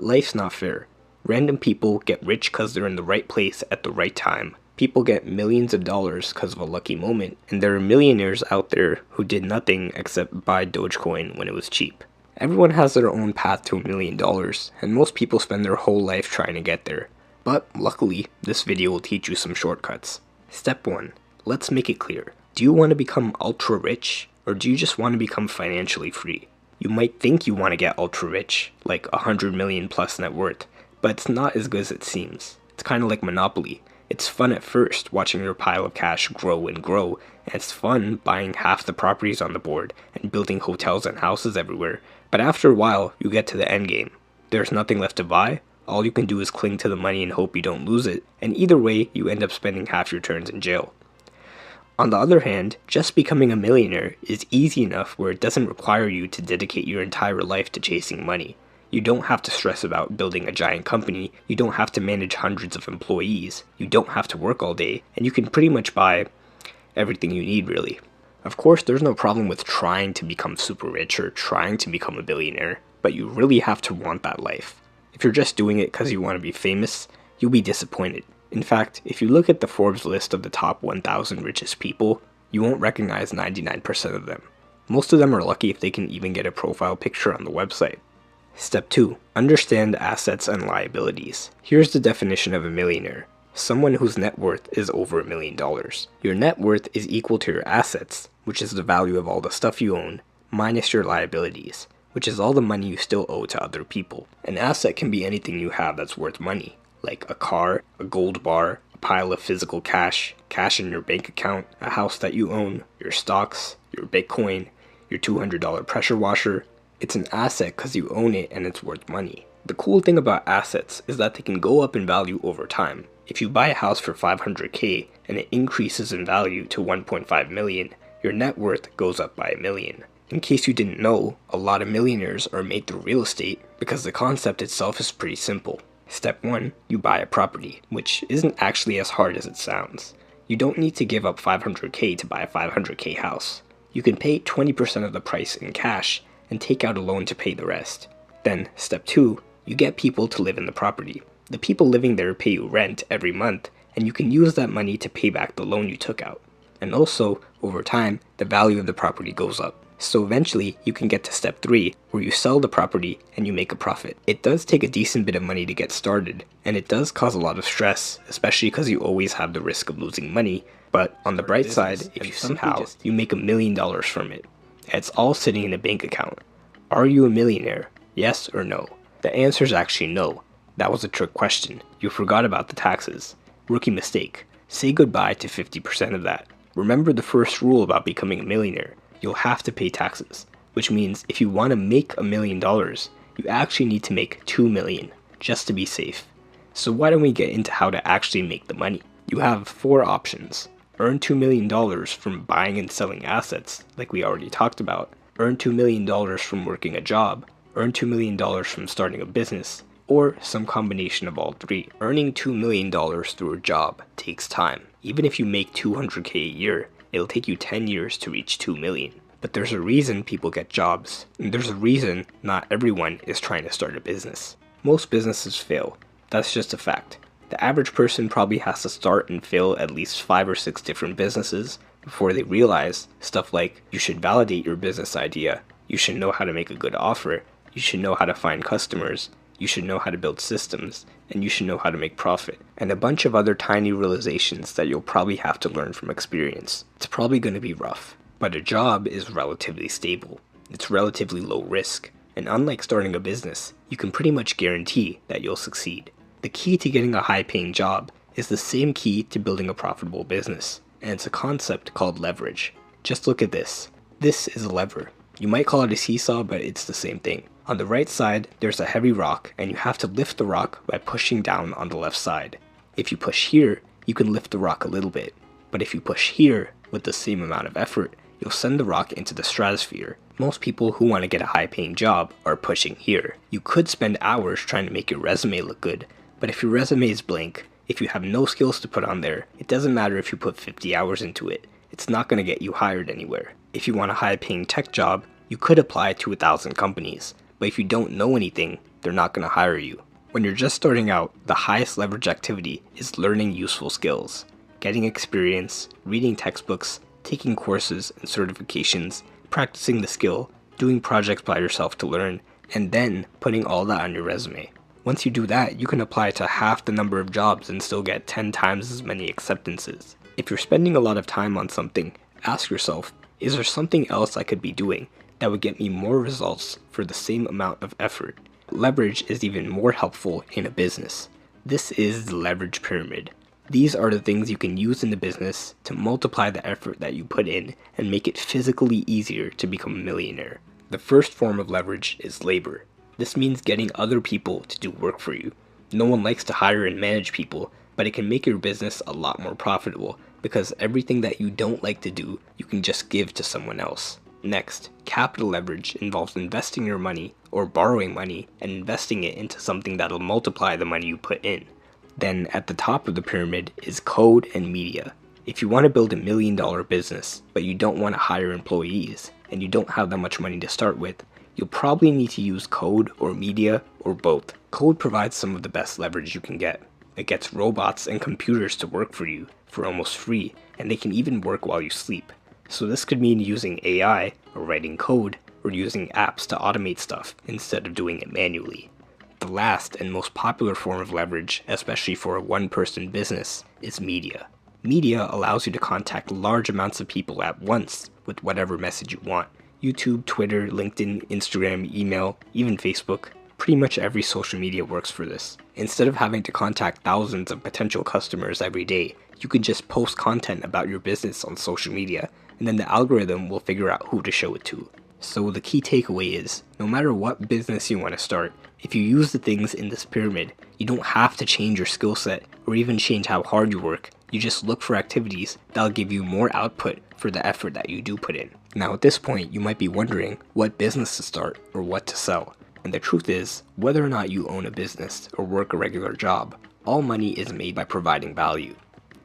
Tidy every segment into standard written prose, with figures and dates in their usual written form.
Life's not fair. Random people get rich because they're in the right place at the right time. People get millions of dollars because of a lucky moment, and there are millionaires out there who did nothing except buy Dogecoin when it was cheap. Everyone has their own path to $1,000,000, and most people spend their whole life trying to get there. But luckily, this video will teach you some shortcuts. Step 1. Let's make it clear. Do you want to become ultra rich, or do you just want to become financially free? You might think you want to get ultra rich, like 100 million plus net worth, but it's not as good as it seems. It's kind of like Monopoly. It's fun at first, watching your pile of cash grow and grow, and it's fun buying half the properties on the board and building hotels and houses everywhere, but after a while, you get to the end game. There's nothing left to buy, all you can do is cling to the money and hope you don't lose it, and either way, you end up spending half your turns in jail. On the other hand, just becoming a millionaire is easy enough where it doesn't require you to dedicate your entire life to chasing money. You don't have to stress about building a giant company, you don't have to manage hundreds of employees, you don't have to work all day, and you can pretty much buy everything you need really. Of course, there's no problem with trying to become super rich or trying to become a billionaire, but you really have to want that life. If you're just doing it because you want to be famous, you'll be disappointed. In fact, if you look at the Forbes list of the top 1,000 richest people, you won't recognize 99% of them. Most of them are lucky if they can even get a profile picture on the website. Step 2. Understand assets and liabilities. Here's the definition of a millionaire. Someone whose net worth is over $1,000,000. Your net worth is equal to your assets, which is the value of all the stuff you own, minus your liabilities, which is all the money you still owe to other people. An asset can be anything you have that's worth money, like a car, a gold bar, a pile of physical cash, cash in your bank account, a house that you own, your stocks, your Bitcoin, your $200 pressure washer. It's an asset because you own it and it's worth money. The cool thing about assets is that they can go up in value over time. If you buy a house for $500K and it increases in value to $1.5 million, your net worth goes up by $1 million. In case you didn't know, a lot of millionaires are made through real estate because the concept itself is pretty simple. Step 1, you buy a property, which isn't actually as hard as it sounds. You don't need to give up $500K to buy a $500K house. You can pay 20% of the price in cash and take out a loan to pay the rest. Then, step 2, you get people to live in the property. The people living there pay you rent every month, and you can use that money to pay back the loan you took out. And also, over time, the value of the property goes up. So eventually, you can get to step 3, where you sell the property and you make a profit. It does take a decent bit of money to get started, and it does cause a lot of stress, especially because you always have the risk of losing money. But on the bright side, if you somehow you make $1 million from it, it's all sitting in a bank account. Are you a millionaire? Yes or no? The answer is actually no. That was a trick question. You forgot about the taxes. Rookie mistake. Say goodbye to 50% of that. Remember the first rule about becoming a millionaire. You'll have to pay taxes, which means if you want to make $1 million, you actually need to make $2 million just to be safe. So why don't we get into how to actually make the money? You have 4 options. Earn $2 million from buying and selling assets, like we already talked about. Earn $2 million from working a job. Earn $2 million from starting a business, or some combination of all 3. Earning $2 million through a job takes time. Even if you make $200K a year, it'll take you 10 years to reach $2 million. But there's a reason people get jobs, and there's a reason not everyone is trying to start a business. Most businesses fail. That's just a fact. The average person probably has to start and fail at least 5 or 6 different businesses before they realize stuff like you should validate your business idea, you should know how to make a good offer, you should know how to find customers, you should know how to build systems, and you should know how to make profit, and a bunch of other tiny realizations that you'll probably have to learn from experience. It's probably going to be rough, but a job is relatively stable. It's relatively low risk, and unlike starting a business, you can pretty much guarantee that you'll succeed. The key to getting a high-paying job is the same key to building a profitable business, and it's a concept called leverage. Just look at this. This is a lever. You might call it a seesaw, but it's the same thing. On the right side, there's a heavy rock, and you have to lift the rock by pushing down on the left side. If you push here, you can lift the rock a little bit, but if you push here with the same amount of effort, you'll send the rock into the stratosphere. Most people who want to get a high-paying job are pushing here. You could spend hours trying to make your resume look good, but if your resume is blank, if you have no skills to put on there, it doesn't matter if you put 50 hours into it. It's not going to get you hired anywhere. If you want a high-paying tech job, you could apply to 1,000 companies, but if you don't know anything, they're not going to hire you. When you're just starting out, the highest leverage activity is learning useful skills. Getting experience, reading textbooks, taking courses and certifications, practicing the skill, doing projects by yourself to learn, and then putting all that on your resume. Once you do that, you can apply to half the number of jobs and still get 10 times as many acceptances. If you're spending a lot of time on something, ask yourself, is there something else I could be doing that would get me more results for the same amount of effort? Leverage is even more helpful in a business. This is the leverage pyramid. These are the things you can use in the business to multiply the effort that you put in and make it physically easier to become a millionaire. The first form of leverage is labor. This means getting other people to do work for you. No one likes to hire and manage people, but it can make your business a lot more profitable because everything that you don't like to do, you can just give to someone else. Next, capital leverage involves investing your money or borrowing money and investing it into something that'll multiply the money you put in. Then at the top of the pyramid is code and media. If you want to build $1 million business, but you don't want to hire employees, and you don't have that much money to start with, you'll probably need to use code or media or both. Code provides some of the best leverage you can get. It gets robots and computers to work for you for almost free, and they can even work while you sleep. So this could mean using AI or writing code or using apps to automate stuff instead of doing it manually. The last and most popular form of leverage, especially for a one-person business, is media. Media allows you to contact large amounts of people at once with whatever message you want. YouTube, Twitter, LinkedIn, Instagram, email, even Facebook. Pretty much every social media works for this. Instead of having to contact thousands of potential customers every day, you can just post content about your business on social media, and then the algorithm will figure out who to show it to. So the key takeaway is, no matter what business you want to start, if you use the things in this pyramid, you don't have to change your skill set or even change how hard you work. You just look for activities that'll give you more output for the effort that you do put in. Now at this point, you might be wondering what business to start or what to sell. And the truth is, whether or not you own a business or work a regular job, all money is made by providing value.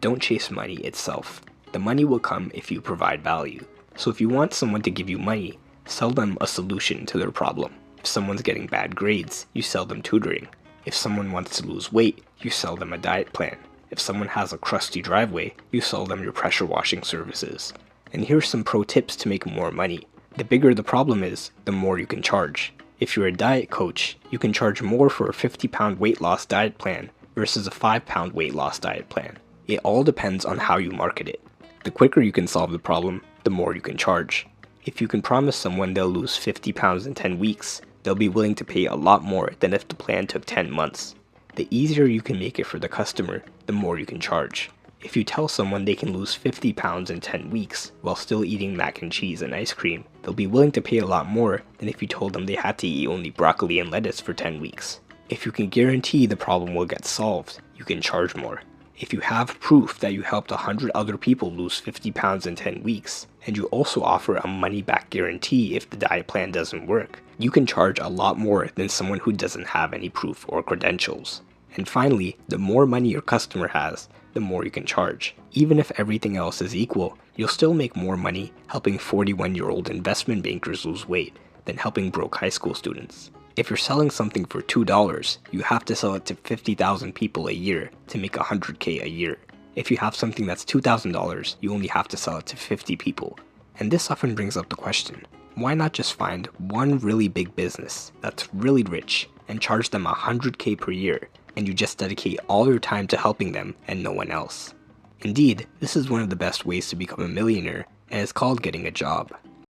Don't chase money itself. The money will come if you provide value. So if you want someone to give you money, sell them a solution to their problem. If someone's getting bad grades, you sell them tutoring. If someone wants to lose weight, you sell them a diet plan. If someone has a crusty driveway, you sell them your pressure washing services. And here's some pro tips to make more money. The bigger the problem is, the more you can charge. If you're a diet coach, you can charge more for a 50-pound weight loss diet plan versus a 5-pound weight loss diet plan. It all depends on how you market it. The quicker you can solve the problem, the more you can charge. If you can promise someone they'll lose 50 pounds in 10 weeks, they'll be willing to pay a lot more than if the plan took 10 months. The easier you can make it for the customer, the more you can charge. If you tell someone they can lose 50 pounds in 10 weeks while still eating mac and cheese and ice cream, they'll be willing to pay a lot more than if you told them they had to eat only broccoli and lettuce for 10 weeks. If you can guarantee the problem will get solved, you can charge more. If you have proof that you helped 100 other people lose 50 pounds in 10 weeks, and you also offer a money-back guarantee if the diet plan doesn't work, you can charge a lot more than someone who doesn't have any proof or credentials. And finally, the more money your customer has, the more you can charge. Even if everything else is equal, you'll still make more money helping 41-year-old investment bankers lose weight than helping broke high school students. If you're selling something for $2, you have to sell it to 50,000 people a year to make $100K a year. If you have something that's $2,000, you only have to sell it to 50 people. And this often brings up the question, why not just find one really big business that's really rich and charge them $100K per year, and you just dedicate all your time to helping them and no one else? Indeed, this is one of the best ways to become a millionaire, and it's called getting a job.